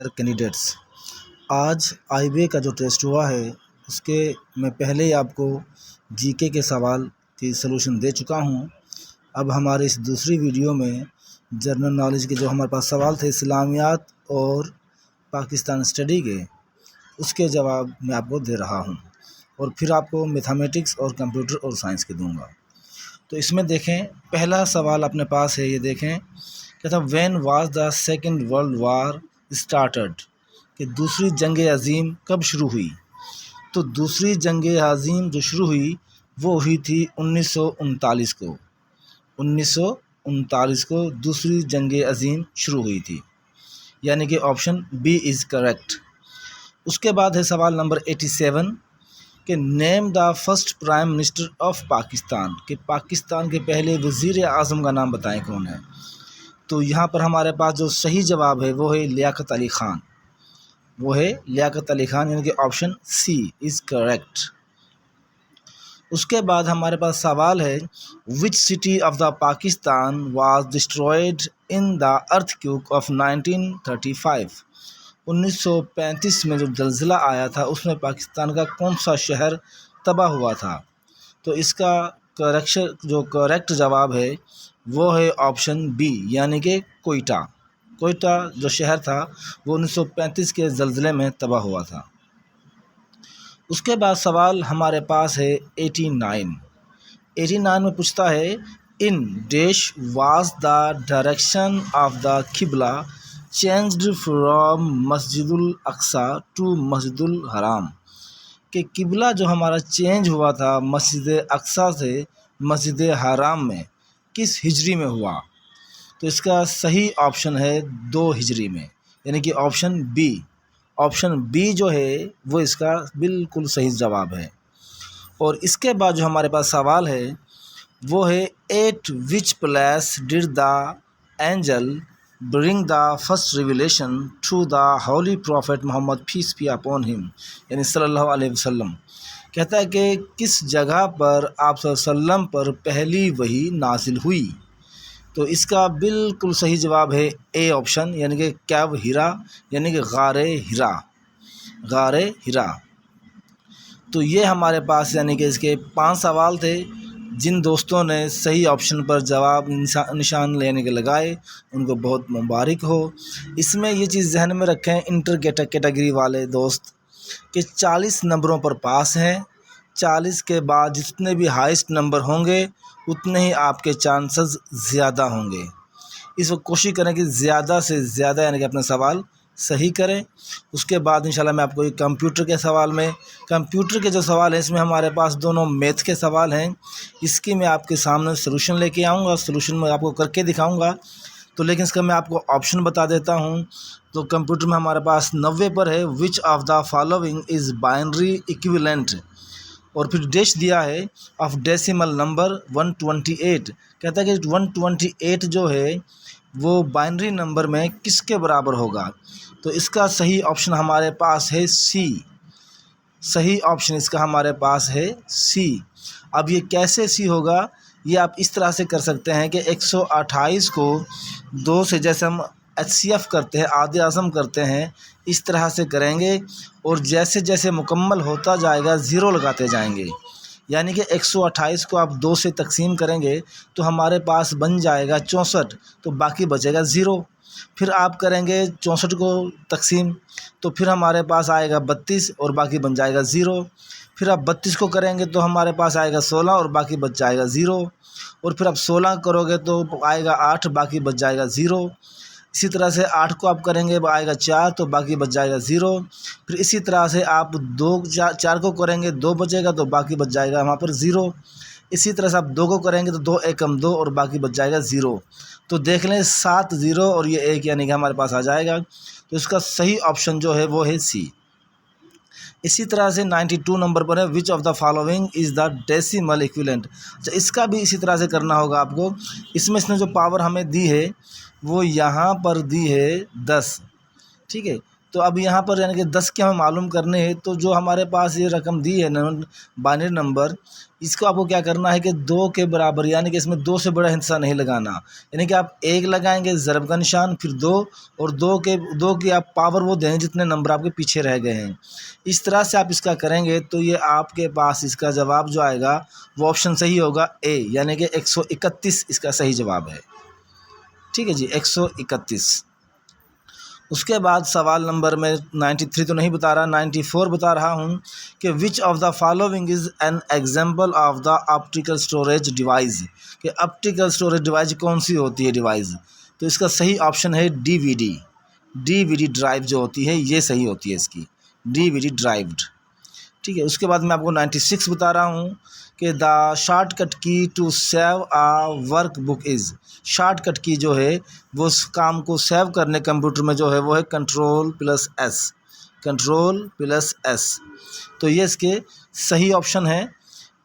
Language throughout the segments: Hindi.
कैंडिडेट्स, आज आईबीए का जो टेस्ट हुआ है उसके मैं पहले ही आपको जीके के सवाल की सलूशन दे चुका हूं। अब हमारे इस दूसरी वीडियो में जनरल नॉलेज के जो हमारे पास सवाल थे इस्लामियात और पाकिस्तान स्टडी के, उसके जवाब मैं आपको दे रहा हूं और फिर आपको मैथमेटिक्स और कंप्यूटर और साइंस के दूंगा। तो इसमें देखें, पहला सवाल अपने पास है, ये देखें क्या था, when was the second world war started, कि दूसरी जंग अज़ीम कब शुरू हुई। तो दूसरी जंग अज़ीम जो शुरू हुई वो हुई थी 1939 को। 1939 को दूसरी जंग अज़ीम शुरू हुई थी, यानी कि ऑप्शन बी इज़ करेक्ट। उसके बाद है सवाल नंबर 87 कि name the first prime minister of Pakistan, कि पाकिस्तान के पहले वज़ीर आज़म का नाम बताएं कौन है। तो यहाँ पर हमारे पास जो सही जवाब है वो है लियाकत अली ख़ान, वो है लियाकत अली ख़ान, यानी कि ऑप्शन सी इज़ करेक्ट। उसके बाद हमारे पास सवाल है, which city of the Pakistan was destroyed in the earthquake of 1935। 1935 में जो जलजिला आया था उसमें पाकिस्तान का कौन सा शहर तबाह हुआ था। तो इसका करेक्ट जवाब है वो है ऑप्शन बी, यानी कि कोयटा। कोयटा जो शहर था वो 1935 के जलजिले में तबाह हुआ था। उसके बाद सवाल हमारे पास है 89 में पूछता है, in dash was the direction of the किबला चेंज्ड फ्रॉम मस्जिदुल अक्सा टू मस्जिदुल हराम, कि किबला जो हमारा चेंज हुआ था मस्जिद अक्सा से मस्जिद हराम में किस हिजरी में हुआ। तो इसका सही ऑप्शन है 2 हिजरी में, यानी कि ऑप्शन बी जो है वो इसका बिल्कुल सही जवाब है। और इसके बाद जो हमारे पास सवाल है वो है, at which place did the angel bring the first revelation to the holy prophet Muhammad peace be upon him, यानी सल्लल्लाहु अलैहि वसल्लम। कहता है कि किस जगह पर आप सल्लल्लाहु अलैहि वसल्लम पर पहली वही नाजिल हुई। तो इसका बिल्कुल सही जवाब है ए ऑप्शन, यानी कि कैव हिरा, यानी कि गारे हिरा। तो ये हमारे पास यानी कि इसके 5 सवाल थे। जिन दोस्तों ने सही ऑप्शन पर जवाब निशान लेने के लगाए उनको बहुत मुबारक हो। इसमें ये चीज़ जहन में रखें इंटर कैटेगरी वाले दोस्त कि 40 नंबरों पर पास हैं। 40 के बाद जितने भी हाईएस्ट नंबर होंगे उतने ही आपके चांसेस ज़्यादा होंगे। इस वक्त कोशिश करें कि ज़्यादा से ज़्यादा यानी कि अपने सवाल सही करें। उसके बाद इंशाल्लाह मैं आपको कंप्यूटर के सवाल में, कंप्यूटर के जो सवाल हैं इसमें हमारे पास दोनों मैथ के सवाल हैं, इसकी मैं आपके सामने सलूशन लेके आऊँगा, सलूशन मैं आपको करके दिखाऊँगा। तो लेकिन इसका मैं आपको ऑप्शन बता देता हूँ। तो कंप्यूटर में हमारे पास 90 पर है, which of the following is binary equivalent, और फिर डैश दिया है ऑफ डेसिमल नंबर 128। कहता है कि 128 जो है वो बाइनरी नंबर में किसके बराबर होगा। तो इसका सही ऑप्शन हमारे पास है सी, सही ऑप्शन इसका हमारे पास है सी। अब ये कैसे सी होगा, ये आप इस तरह से कर सकते हैं कि 128 को 2 से, जैसे हम HCF करते हैं, आधे आज़म करते हैं, इस तरह से करेंगे और जैसे जैसे मुकम्मल होता जाएगा ज़ीरो लगाते जाएंगे। यानी कि 128 को आप 2 से तकसीम करेंगे तो हमारे पास बन जाएगा 64, तो बाकी बचेगा ज़ीरो। फिर आप करेंगे 64 को तकसीम तो फिर हमारे पास आएगा 32 और बाकी बन जाएगा ज़ीरो। फिर आप 32 को करेंगे तो हमारे पास आएगा 16 और बाकी बच जाएगा ज़ीरो। और फिर आप 16 करोगे तो आएगा 8, बाकी बच जाएगा ज़ीरो। इसी तरह से 8 को आप करेंगे आएगा 4 तो बाकी बच जाएगा ज़ीरो। फिर इसी तरह से आप 4 को करेंगे 2 बचेगा तो बाकी बच जाएगा वहाँ पर ज़ीरो। इसी तरह से आप 2 को करेंगे तो 2 एकम 2 और बाकी बच जाएगा ज़ीरो। तो देख लें 7 ज़ीरो और ये 1 यानी कि हमारे पास आ जाएगा। तो इसका सही ऑप्शन जो है वो है सी। इसी तरह से 92 नंबर पर है, which of the following is the decimal equivalent. अच्छा, इसका भी इसी तरह से करना होगा आपको। इसमें जो पावर हमें दी है वो यहाँ पर दी है 10, ठीक है। तो अब यहाँ पर यानी कि 10 के हमें मालूम करने हैं, तो जो हमारे पास ये रकम दी है बाइनरी नंबर, इसको आपको क्या करना है कि 2 के बराबर, यानी कि इसमें 2 से बड़ा हिस्सा नहीं लगाना। यानी कि आप 1 लगाएंगे ज़रब का निशान, फिर 2, और 2 की आप पावर वो देंगे जितने नंबर आपके पीछे रह गए हैं। इस तरह से आप इसका करेंगे तो ये आपके पास इसका जवाब जो आएगा वो ऑप्शन सही होगा ए, यानी कि 131 इसका सही जवाब है। ठीक है जी, 131। उसके बाद सवाल नंबर में 93 तो नहीं बता रहा, 94 बता रहा हूँ कि which of the following is an example of the optical storage device, कि ऑप्टिकल स्टोरेज डिवाइस कौन सी होती है डिवाइस। तो इसका सही ऑप्शन है डीवीडी ड्राइव जो होती है ये सही होती है इसकी, डीवीडी ड्राइव्ड। ठीक है, उसके बाद मैं आपको 96 बता रहा हूँ कि the shortcut key to save a workbook is, shortcut key जो है वो उस काम को सेव करने कंप्यूटर में जो है वो है Ctrl+S, Ctrl+S। तो ये इसके सही ऑप्शन है,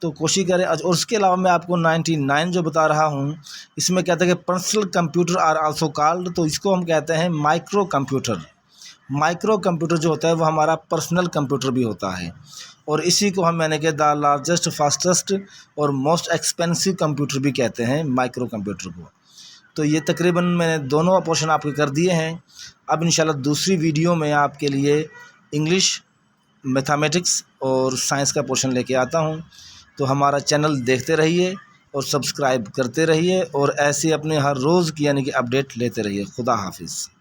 तो कोशिश करें। और उसके अलावा मैं आपको 99 जो बता रहा हूँ, इसमें कहते हैं कि personal computer are also called, तो इसको हम कहते हैं माइक्रो कंप्यूटर। माइक्रो कंप्यूटर जो होता है वो हमारा पर्सनल कंप्यूटर भी होता है, और इसी को हम यानी कि द लार्जेस्ट फास्टेस्ट और मोस्ट एक्सपेंसिव कंप्यूटर भी कहते हैं माइक्रो कंप्यूटर को। तो ये तकरीबन मैंने दोनों पोर्शन आपके कर दिए हैं। अब इंशाल्लाह दूसरी वीडियो में आपके लिए इंग्लिश, मैथमेटिक्स और साइंस का पोर्शन लेके आता हूँ। तो हमारा चैनल देखते रहिए और सब्सक्राइब करते रहिए, और ऐसे अपने हर रोज़ की यानी कि अपडेट लेते रहिए। खुदा हाफिज़।